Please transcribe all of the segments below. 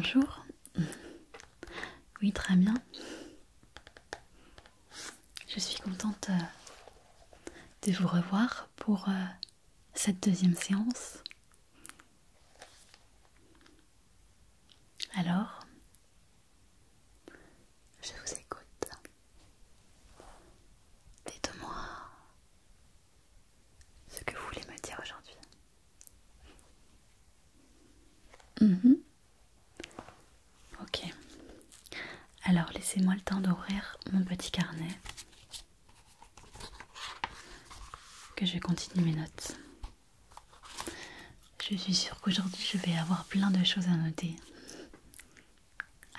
bonjour. Oui, très bien. Je suis contente de vous revoir pour cette deuxième séance. Alors, je vous écoute. Dites-moi ce que vous voulez me dire aujourd'hui. Ok. Alors, laissez-moi le temps d'ouvrir mon petit carnet. Que je continue mes notes. Je suis sûre qu'aujourd'hui, je vais avoir plein de choses à noter.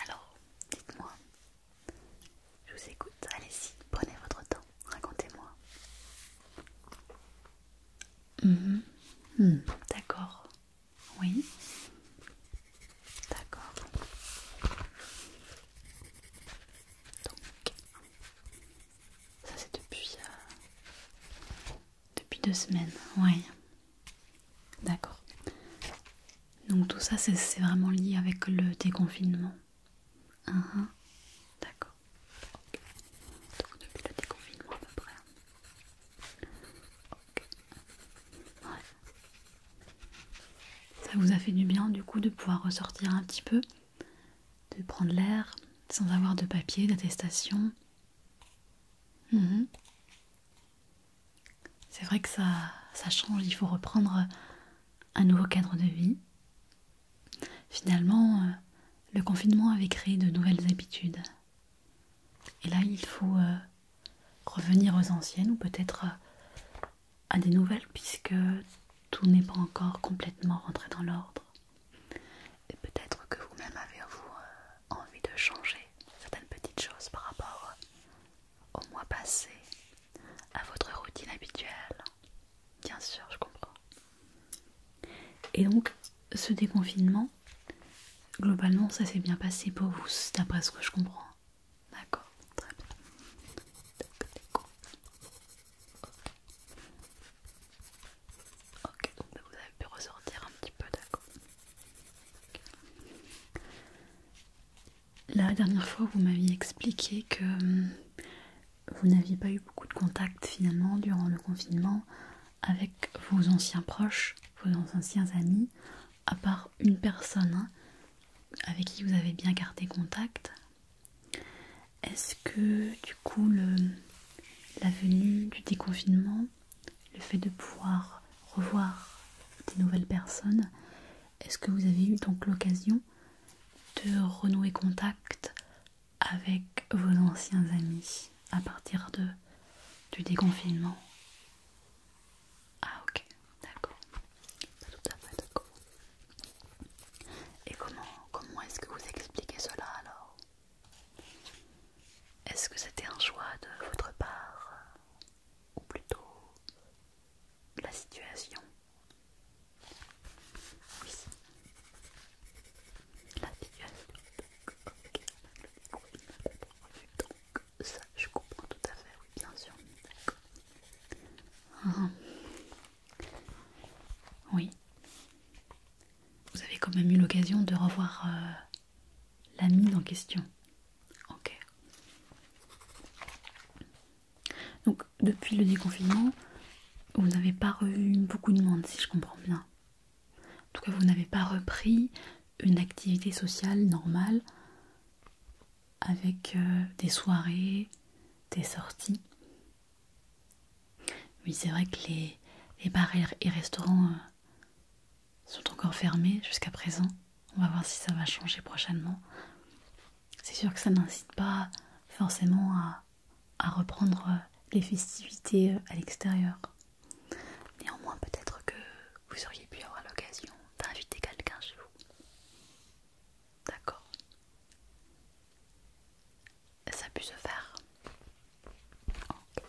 Alors, dites-moi. Je vous écoute. Allez-y, prenez votre temps. Racontez-moi. D'accord. Oui. D'accord. Donc, ça c'est depuis 2 semaines. Oui. D'accord. Donc tout ça c'est vraiment lié avec le déconfinement. D'accord. Ok. Donc depuis le déconfinement à peu près. Ok. Ouais. Ça vous a fait du bien du coup de pouvoir ressortir un petit peu, de prendre l'air sans avoir de papier, d'attestation. C'est vrai que ça change, il faut reprendre un nouveau cadre de vie. Finalement, le confinement avait créé de nouvelles habitudes. Et là, il faut revenir aux anciennes ou peut-être à des nouvelles puisque tout n'est pas encore complètement rentré dans l'ordre. Et peut-être que vous-même avez envie de changer certaines petites choses par rapport au mois passé, à votre routine habituelle. Bien sûr, je comprends. Et donc, ce déconfinement, globalement, ça s'est bien passé pour vous, d'après ce que je comprends. D'accord, très bien. Ok, donc vous avez pu ressortir un petit peu, d'accord. Okay. La dernière fois, vous m'aviez expliqué que vous n'aviez pas eu beaucoup de contact finalement durant le confinement avec vos anciens proches, vos anciens amis, à part une personne avec qui vous avez bien gardé contact. Est-ce que du coup la venue du déconfinement, le fait de pouvoir revoir des nouvelles personnes, est-ce que vous avez eu donc l'occasion de renouer contact avec vos anciens amis à partir du déconfinement? Ah ok, d'accord, pas tout à fait d'accord. Et comment est-ce que vous expliquez cela alors? Est-ce que c'était un choix de votre part ou plutôt la situation? Oui, la situation. Ok. Donc ça, je comprends tout à fait, oui, bien sûr. D'accord. Oui. Vous avez quand même eu l'occasion de revoir l'ami en question. Ok. Donc depuis le déconfinement, vous n'avez pas revu beaucoup de monde, si je comprends bien. En tout cas, vous n'avez pas repris une activité sociale normale avec des soirées, des sorties. Oui, c'est vrai que les bars et restaurants sont encore fermés jusqu'à présent. On va voir si ça va changer prochainement. C'est sûr que ça n'incite pas forcément à reprendre les festivités à l'extérieur. Néanmoins, peut-être que vous auriez pu avoir l'occasion d'inviter quelqu'un chez vous. D'accord. Ça a pu se faire. Ok.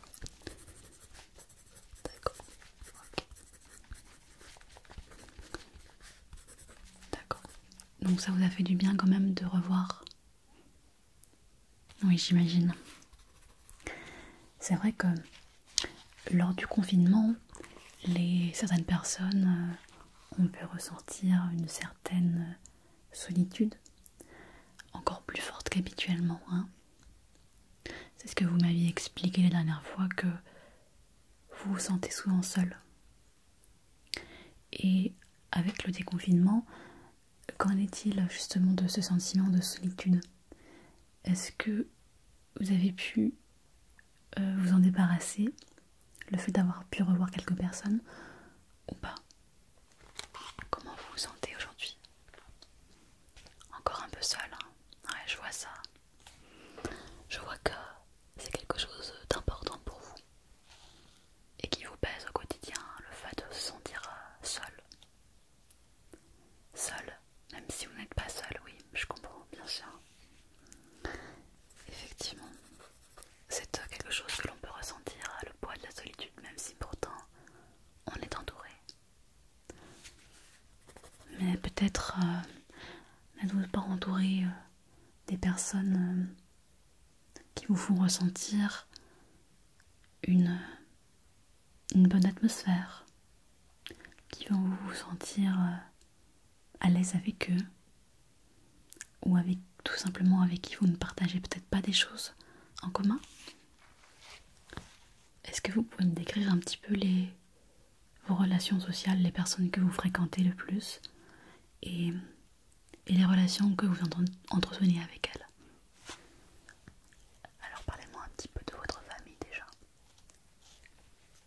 D'accord. Ok. D'accord. Donc ça vous a fait du bien quand même de revoir. Oui, j'imagine. C'est vrai que lors du confinement, certaines personnes ont pu ressentir une certaine solitude habituellement, hein. C'est ce que vous m'aviez expliqué la dernière fois, que vous vous sentez souvent seul. Et avec le déconfinement, qu'en est-il justement de ce sentiment de solitude? Est-ce que vous avez pu vous en débarrasser, le fait d'avoir pu revoir quelques personnes, ou pas? Comment vous vous sentez aujourd'hui? Encore un peu seul, hein? Ouais, je vois ça. Je vois que c'est quelque chose d'important pour vous et qui vous pèse au quotidien, le fait de se sentir seul. Seul, même si vous n'êtes pas seul, oui, je comprends, bien sûr. Effectivement, c'est quelque chose que l'on peut ressentir, le poids de la solitude, même si pourtant on est entouré. Mais peut-être n'êtes-vous pas entouré des personnes qui vous font ressentir une bonne atmosphère, qui vont vous sentir à l'aise avec eux, ou avec tout simplement avec qui vous ne partagez peut-être pas des choses en commun? Est-ce que vous pouvez me décrire un petit peu vos relations sociales, les personnes que vous fréquentez le plus et les relations que vous entretenez avec elles? Alors parlez-moi un petit peu de votre famille déjà.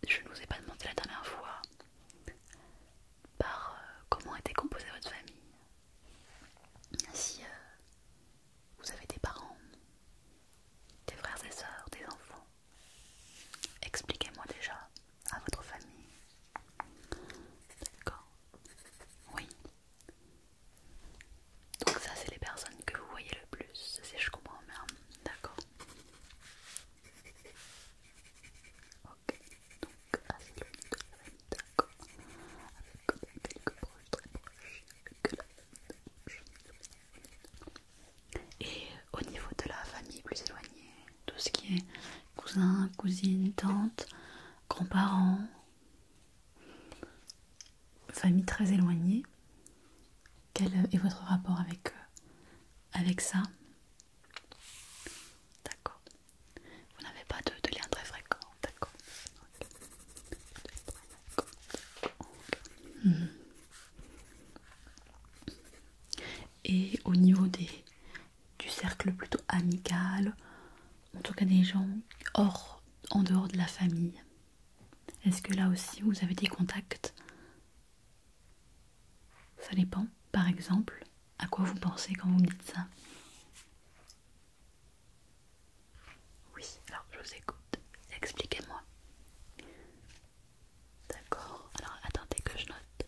Je ne vous ai pas demandé la dernière fois par comment était composée votre famille. Si vous avez des parents, des frères et sœurs, des enfants, expliquez-moi déjà à votre famille. D'accord? Oui. Donc ça, c'est les personnes que vous voyez le plus, si je comprends bien. D'accord. Ok. Donc assez loin de la famille, d'accord. Avec quand même quelques proches très proches que la proche. Et au niveau de la famille plus éloignée, tout ce qui est cousins, cousines, tantes, grands-parents, famille très éloignée, quel est votre rapport avec ça? D'accord. Vous n'avez pas de lien très fréquent, d'accord. Mhm. Et au niveau du cercle plutôt amical, en tout cas des gens en dehors de la famille, est-ce que là aussi vous avez des contacts? Ça dépend. Par exemple, à quoi vous pensez quand vous me dites ça? Oui, alors je vous écoute. Expliquez-moi. D'accord. Alors attendez que je note.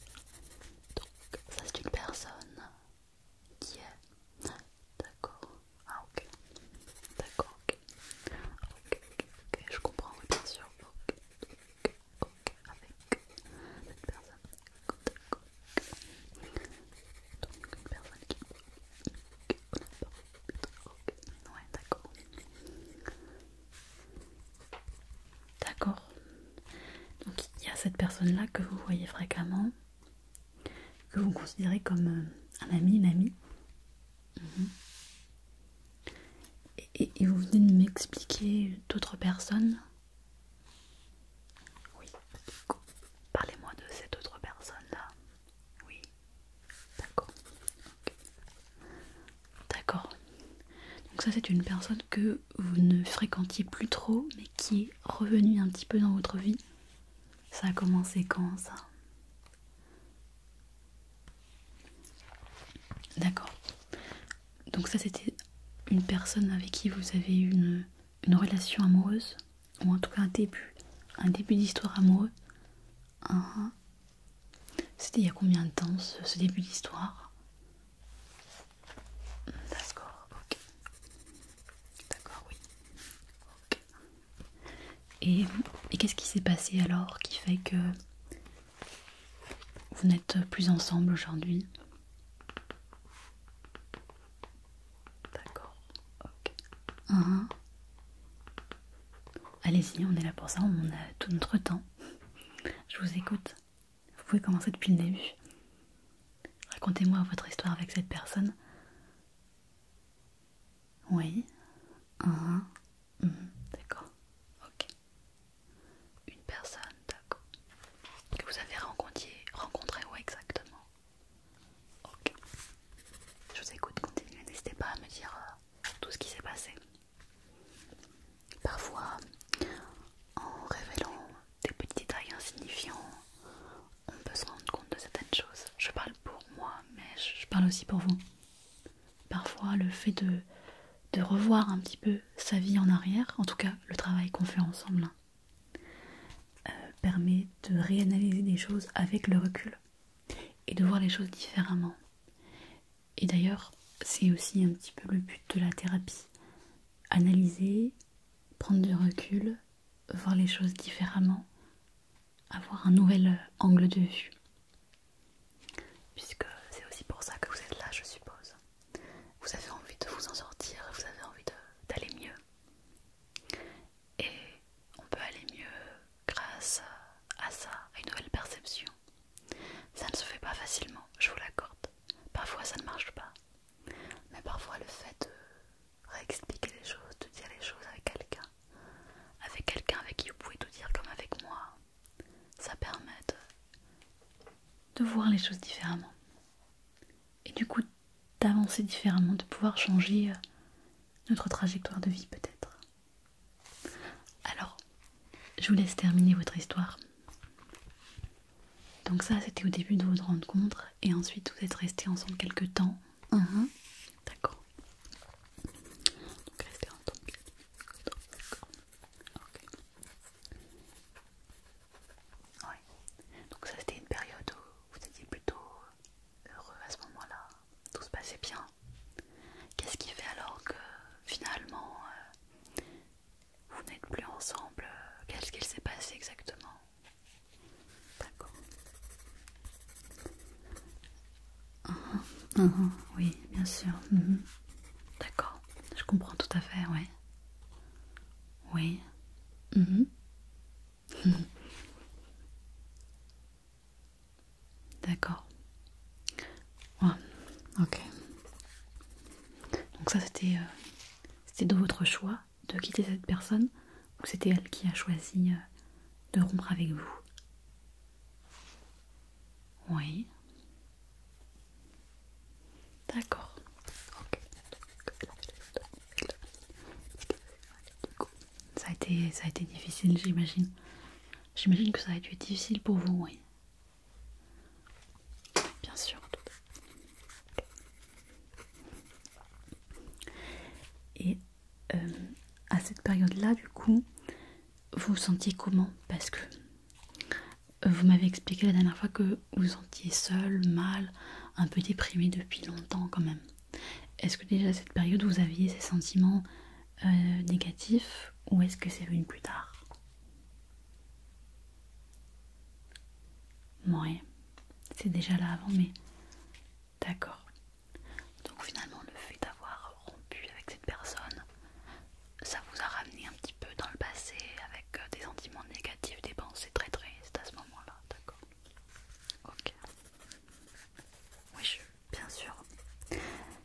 Donc ça c'est une personne qui est... D'accord. Ah ok. D'accord, ok. Ok, ok, ok. Je comprends, oui, bien sûr. Ok, ok, ok. Avec cette personne. D'accord. Donc une personne qui... Ok, ouais, d'accord. D'accord. Donc il y a cette personne-là que vous voyez fréquemment, que vous considérez comme un ami, une amie. Mhm. Et vous venez de m'expliquer d'autres personnes? Oui. Parlez-moi de cette autre personne-là. Oui. D'accord. Ok. D'accord. Donc ça c'est une personne que vous ne fréquentiez plus trop, mais qui est revenue un petit peu dans votre vie. Ça a commencé quand ça? D'accord. Donc ça c'était une personne avec qui vous avez eu une relation amoureuse, ou en tout cas un début d'histoire amoureuse. Ah, c'était il y a combien de temps ce début d'histoire? D'accord, ok. D'accord, oui. Ok. Et qu'est-ce qui s'est passé alors qui fait que vous n'êtes plus ensemble aujourd'hui? D'accord, ok. Ah, allez-y, on est là pour ça, on a tout notre temps. Je vous écoute. Vous pouvez commencer depuis le début. Racontez-moi votre histoire avec cette personne. Oui. D'accord. Ok. Une personne, d'accord. Que vous avez rencontré où exactement? Ok. Je vous écoute, continuez. N'hésitez pas à me dire tout ce qui s'est passé. Parfois, en révélant des petits détails insignifiants, on peut se rendre compte de certaines choses. Je parle pour moi, mais je parle aussi pour vous. Parfois, le fait de revoir un petit peu sa vie en arrière, en tout cas le travail qu'on fait ensemble, permet de réanalyser des choses avec le recul et de voir les choses différemment. Et d'ailleurs, c'est aussi un petit peu le but de la thérapie. Analyser, prendre du recul, voir les choses différemment, avoir un nouvel angle de vue. Puisque c'est aussi pour ça que vous êtes là, je suppose. Vous avez envie de vous en sortir, vous avez envie d'aller mieux. Et on peut aller mieux grâce à ça, à une nouvelle perception. Ça ne se fait pas facilement, je vous l'accorde. Parfois ça ne marche pas. Mais parfois le fait de réexpliquer les choses, de dire les choses avec quelqu'un avec qui vous pouvez tout dire comme avec moi, ça permet de voir les choses différemment. Et du coup d'avancer différemment, de pouvoir changer notre trajectoire de vie peut-être. Alors, je vous laisse terminer votre histoire. Donc ça, c'était au début de votre rencontre, et ensuite vous êtes restés ensemble quelques temps. D'accord. Donc restez ensemble. D'accord. Ok. Ouais. Donc ça, c'était une période où vous étiez plutôt heureux à ce moment-là. Tout se passait bien. Qu'est-ce qui fait alors que finalement vous n'êtes plus ensemble? Qu'est-ce qu'il s'est passé exactement? D'accord. Oui, bien sûr. D'accord. Je comprends tout à fait, ouais. Oui. D'accord. Ouais. Ok. Donc ça, c'était de votre choix de quitter cette personne, ou c'était elle qui a choisi de rompre avec vous? Oui. D'accord. Ok. Ça a été difficile, j'imagine. J'imagine que ça a été difficile pour vous, oui. Bien sûr. Et à cette période-là, du coup, vous vous sentiez comment? Parce que vous m'avez expliqué la dernière fois que vous vous sentiez seul, mal, un peu déprimé depuis longtemps quand même. Est-ce que déjà à cette période vous aviez ces sentiments négatifs, ou est-ce que c'est venu plus tard? Ouais, c'est déjà là avant, mais d'accord. Donc finalement le fait d'avoir rompu avec cette personne, ça vous a ramené un petit peu dans le passé avec des sentiments négatifs, des pensées très tristes à ce moment-là, d'accord. Ok. Oui, bien sûr.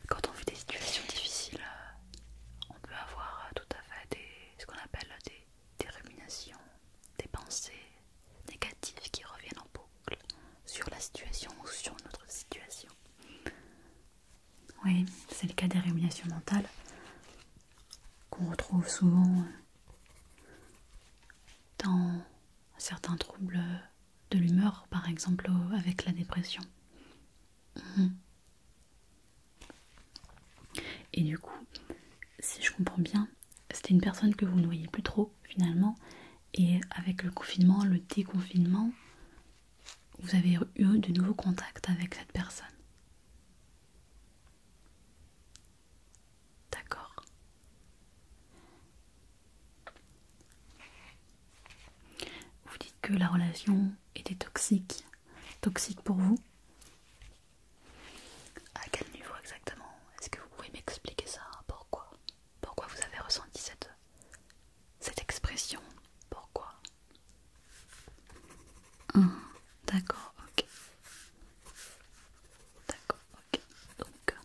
Quand on vit des situations difficiles, on peut avoir tout à fait ce qu'on appelle des ruminations, des pensées négatives qui reviennent en boucle sur la situation ou sur notre situation. Oui, c'est le cas des ruminations mentales qu'on retrouve souvent dans certains troubles de l'humeur, par exemple avec la dépression. Et du coup, si je comprends bien, c'était une personne que vous ne voyez plus trop finalement, et avec le confinement, le déconfinement, vous avez eu de nouveaux contacts avec cette personne. D'accord. Vous dites que la relation était toxique. Toxique pour vous? À quel niveau exactement? Est-ce que vous pouvez m'expliquer ça? Pourquoi? Pourquoi vous avez ressenti cette expression? Pourquoi? D'accord, ok. D'accord, ok. Donc,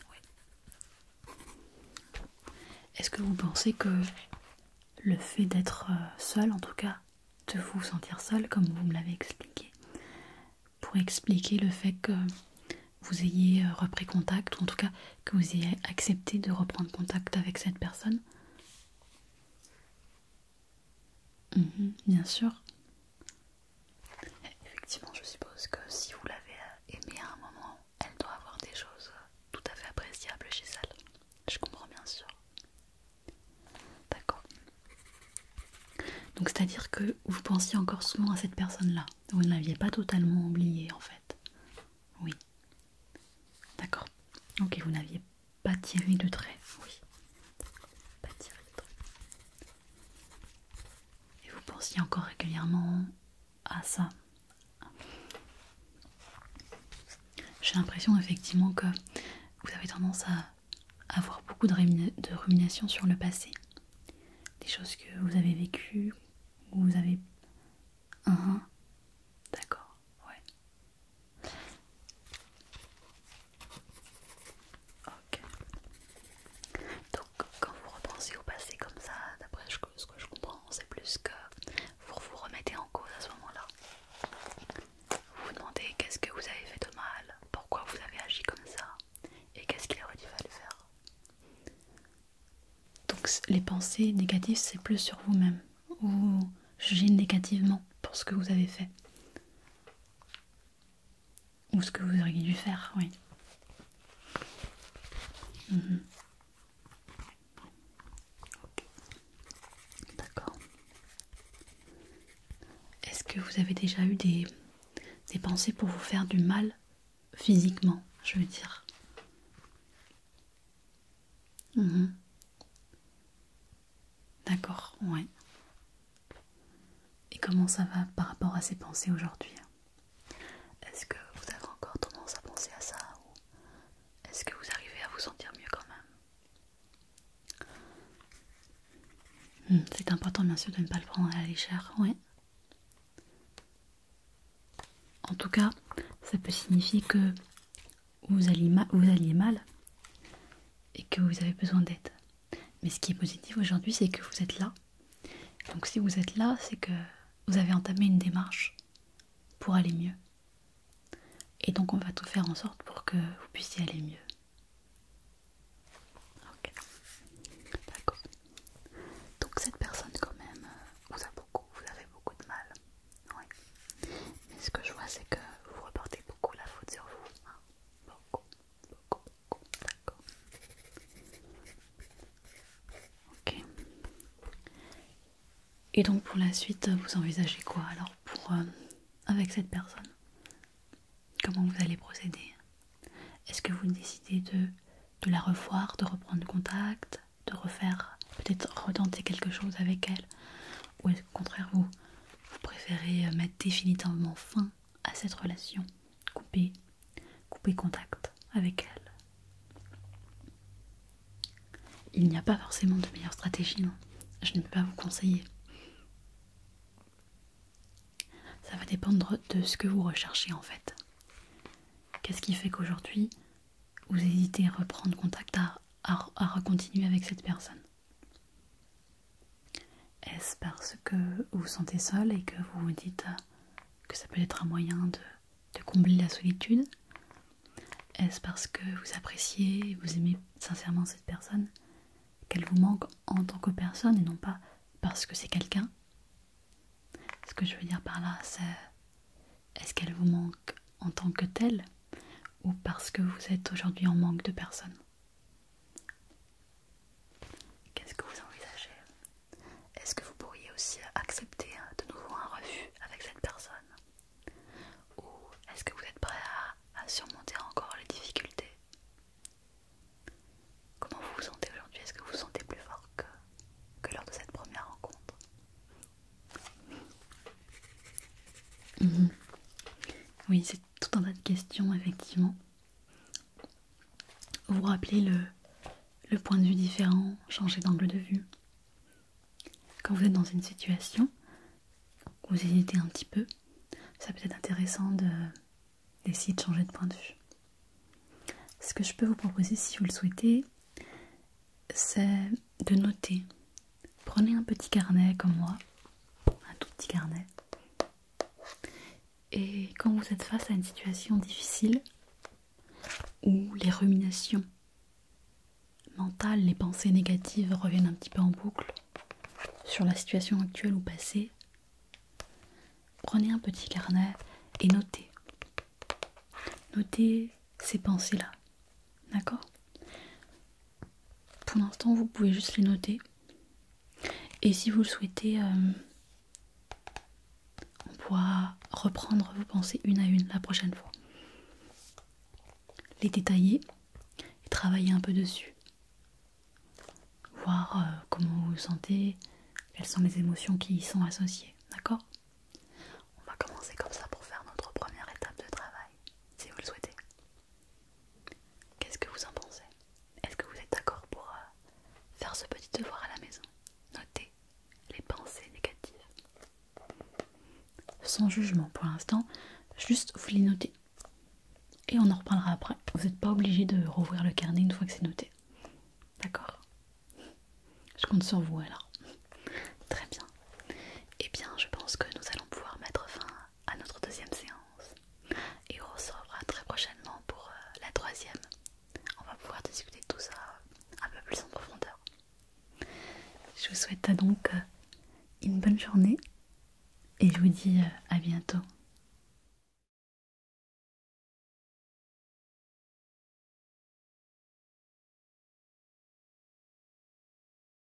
oui. Est-ce que vous pensez que le fait d'être seul, en tout cas, de vous sentir seul, comme vous me l'avez expliqué, pourrait expliquer le fait que vous ayez repris contact, ou en tout cas que vous ayez accepté de reprendre contact avec cette personne? Bien sûr. Effectivement, je suppose que si vous l'avez aimée à un moment, elle doit avoir des choses tout à fait appréciables chez elle. Je comprends bien sûr. D'accord. Donc c'est-à-dire que vous pensiez encore souvent à cette personne-là. Vous ne l'aviez pas totalement oubliée en fait. Oui. D'accord. Ok, vous n'aviez pas tiré de trait. Oui. Pas tiré de trait. Et vous pensiez encore régulièrement à ça. J'ai l'impression effectivement que vous avez tendance à avoir beaucoup de ruminations sur le passé. Des choses que vous avez vécues, ou vous avez... D'accord, ouais. Ok. Donc quand vous repensez au passé comme ça, d'après ce que je comprends, c'est plus que vous remettez en cause à ce moment-là. Vous vous demandez qu'est-ce que vous avez fait de mal, pourquoi vous avez agi comme ça, et qu'est-ce qu'il aurait dû faire. Donc les pensées négatives, c'est plus sur vous-même. Vous jugez négativement pour ce que vous avez fait. Ou ce que vous auriez dû faire, oui. Ok. D'accord. Est-ce que vous avez déjà eu des pensées pour vous faire du mal physiquement, je veux dire? D'accord, ouais. Et comment ça va par rapport à ces pensées aujourd'hui? Est-ce que vous avez encore tendance à penser à ça, ou est-ce que vous arrivez à vous sentir mieux quand même? C'est important bien sûr de ne pas le prendre à la légère, ouais. En tout cas, ça peut signifier que vous alliez mal et que vous avez besoin d'aide. Mais ce qui est positif aujourd'hui, c'est que vous êtes là. Donc si vous êtes là, c'est que vous avez entamé une démarche pour aller mieux. Et donc on va tout faire en sorte pour que vous puissiez aller mieux. Ok. D'accord. Donc cette personne quand même vous avez beaucoup de mal. Oui. Mais ce que je vois, c'est que vous reportez beaucoup la faute sur vous. Hein. Beaucoup. D'accord. Ok. Et donc pour la suite, vous envisagez quoi alors pour avec cette personne? Comment vous allez procéder? Est-ce que vous décidez de la revoir, de reprendre contact, de refaire, peut-être retenter quelque chose avec elle? Ou est-ce qu'au contraire vous préférez mettre définitivement fin à cette relation, couper contact avec elle? Il n'y a pas forcément de meilleure stratégie, non. Je ne peux pas vous conseiller. Ça va dépendre de ce que vous recherchez en fait. Qu'est-ce qui fait qu'aujourd'hui vous hésitez à reprendre contact, à recontinuer avec cette personne? Est-ce parce que vous vous sentez seul et que vous vous dites que ça peut être un moyen de combler la solitude? Est-ce parce que vous appréciez et vous aimez sincèrement cette personne, qu'elle vous manque en tant que personne et non pas parce que c'est quelqu'un? Ce que je veux dire par là, c'est est-ce qu'elle vous manque en tant que telle ou parce que vous êtes aujourd'hui en manque de personne? Qu'est-ce que vous envisagez? Est-ce que vous pourriez aussi accepter de nouveau un refus avec cette personne? Ou est-ce que vous êtes prêt à surmonter encore les difficultés? Comment vous vous sentez aujourd'hui? Est-ce que vous vous sentez plus fort que lors de cette première rencontre? Oui, c'est tout un tas de questions, effectivement. Vous vous rappelez le point de vue différent, changer d'angle de vue. Quand vous êtes dans une situation où vous hésitez un petit peu, ça peut être intéressant d'essayer de changer de point de vue. Ce que je peux vous proposer, si vous le souhaitez, c'est de noter. Prenez un petit carnet comme moi, un tout petit carnet. Et quand vous êtes face à une situation difficile, où les ruminations mentales, les pensées négatives reviennent un petit peu en boucle sur la situation actuelle ou passée, prenez un petit carnet et notez. Notez ces pensées-là, d'accord? Pour l'instant, vous pouvez juste les noter. Et si vous le souhaitez, on pourra reprendre vos pensées une à une la prochaine fois. Les détailler et travailler un peu dessus. Voir comment vous vous sentez, quelles sont les émotions qui y sont associées, d'accord? On va commencer comme ça pour faire notre première étape de travail, si vous le souhaitez. Qu'est-ce que vous en pensez? Est-ce que vous êtes d'accord pour faire ce petit devoir à la maison? Notez les pensées négatives. Sans jugement pour l'instant, juste vous les notez. Et on en reparlera après. Vous n'êtes pas obligé de rouvrir le carnet une fois que c'est noté. D'accord? Je compte sur vous alors. Très bien. Eh bien, je pense que nous allons pouvoir mettre fin à notre deuxième séance. Et on se reverra très prochainement pour la troisième. On va pouvoir discuter de tout ça un peu plus en profondeur. Je vous souhaite donc une bonne journée. Et je vous dis à bientôt.